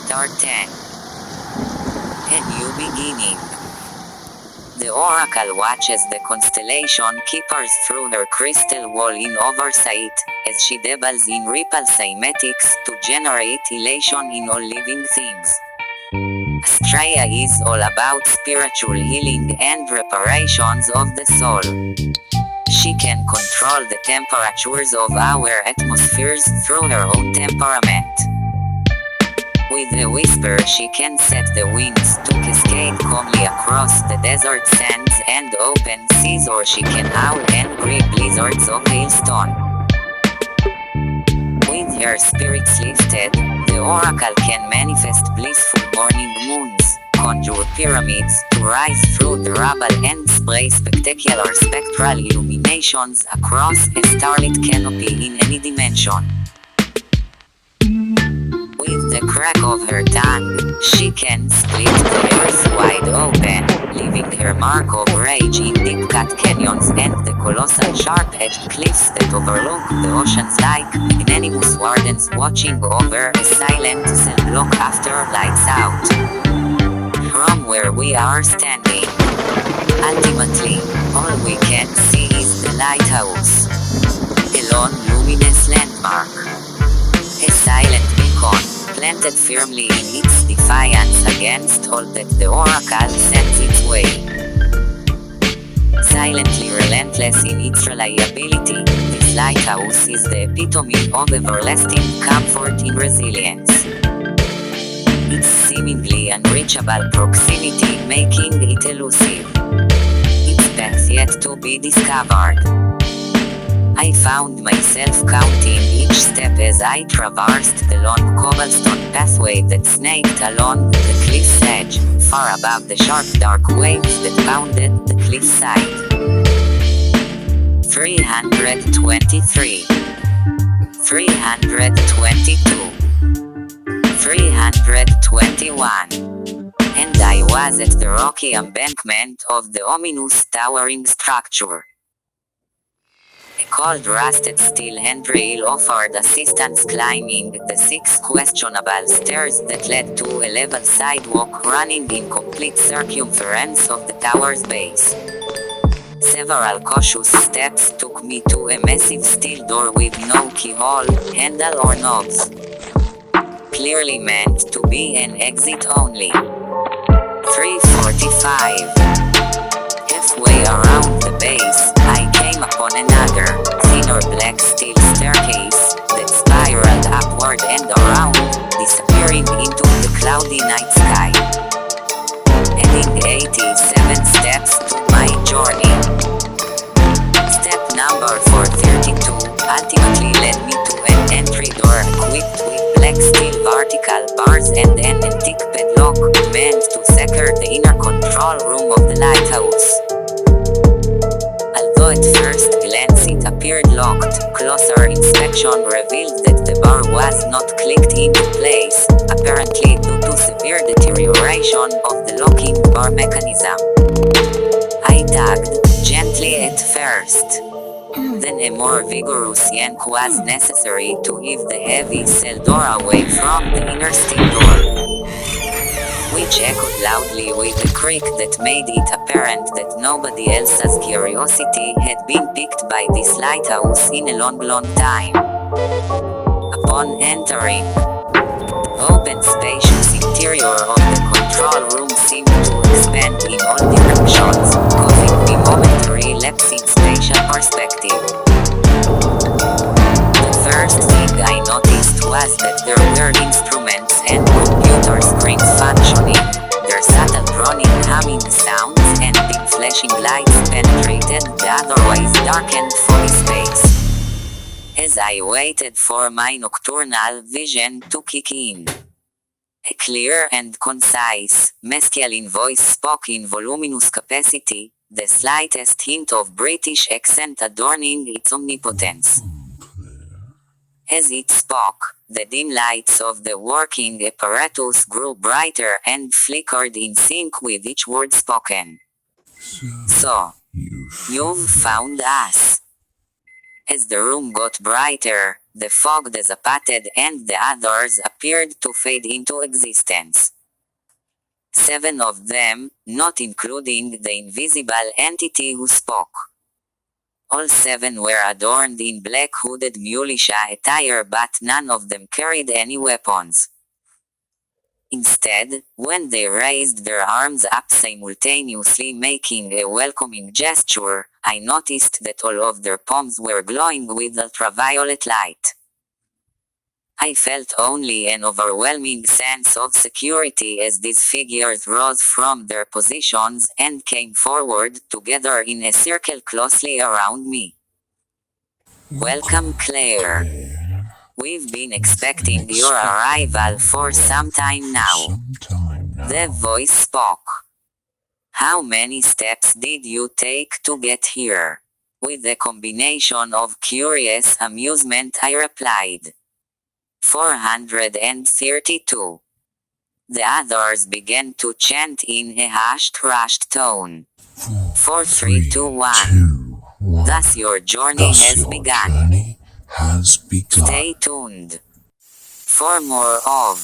Start 10. A new beginning. The oracle watches the constellation keepers through her crystal wall in oversight, as she dabbles in ripple cymatics to generate elation in all living things. Astraea is all about spiritual healing and reparations of the soul. She can control the temperatures of our atmospheres through her own temperament. With a whisper she can set the winds to cascade calmly across the desert sands and open seas, or she can howl angry blizzards of hailstone. With her spirits lifted, the oracle can manifest blissful morning moons, conjure pyramids to rise through the rubble and spray spectacular spectral illuminations across a starlit canopy in any dimension. With the crack of her tongue, she can split the earth wide open, leaving her mark of rage in deep-cut canyons and the colossal sharp-edged cliffs that overlook the oceans like magnanimous wardens watching over a silent cell block after lights out. From where we are standing, ultimately, all we can see is the lighthouse. A lone luminous landmark. A silent beacon, planted firmly in its defiance against all that the oracle sends its way. Silently relentless in its reliability, this lighthouse is the epitome of everlasting comfort in resilience. Its seemingly unreachable proximity making it elusive. Its path yet to be discovered. I found myself counting each step as I traversed the long cobblestone pathway that snaked along the cliff's edge, far above the sharp dark waves that pounded the cliffside. 323 322 321 And I was at the rocky embankment of the ominous towering structure. A cold rusted steel handrail offered assistance climbing the 6 questionable stairs that led to a level sidewalk running in complete circumference of the tower's base. Several cautious steps took me to a massive steel door with no keyhole, handle or knobs. Clearly meant to be an exit only. 345 Halfway around the base, I came upon another, thinner black steel staircase that spiraled upward and around, disappearing into the cloudy night sky. Adding 87 steps to my journey. Step number 432 ultimately led me to an entry door equipped with black steel vertical bars and an antique padlock meant to secure the inner control room of the lighthouse. Although at first glance it appeared locked, closer inspection revealed that the bar was not clicked into place, apparently due to severe deterioration of the locking bar mechanism. I tugged, gently at first. Then a more vigorous yank was necessary to heave the heavy cell door away from the inner steel door, which echoed loudly with a creak that made it apparent that nobody else's curiosity had been piqued by this lighthouse in a long time. Upon entering, the open spacious interior of the control room seemed to expand in all directions, causing me momentary lapse in spatial perspective. The first thing I noticed was that there were instruments and computer screens functioning, their subtle droning humming sounds and big flashing lights penetrated the otherwise darkened foggy space. As I waited for my nocturnal vision to kick in, a clear and concise, masculine voice spoke in voluminous capacity, the slightest hint of British accent adorning its omnipotence. As it spoke, the dim lights of the working apparatus grew brighter and flickered in sync with each word spoken. So, you've found us. As the room got brighter, the fog dissipated and the others appeared to fade into existence. 7 of them, not including the invisible entity who spoke. All 7 were adorned in black hooded militia attire, but none of them carried any weapons. Instead, when they raised their arms up simultaneously making a welcoming gesture, I noticed that all of their palms were glowing with ultraviolet light. I felt only an overwhelming sense of security as these figures rose from their positions and came forward together in a circle closely around me. Welcome, Claire. We've been expecting your arrival for some time now. The voice spoke. How many steps did you take to get here? With a combination of curious amusement, I replied. 432. The others began to chant in a hushed, rushed tone. 4, 3, 2, 1. Thus your journey has begun. Stay tuned for more of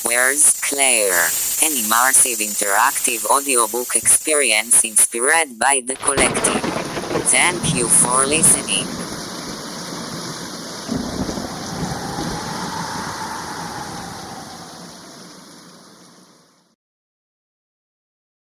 Where's Claire? An immersive interactive audiobook experience inspired by the collective. Thank you for listening.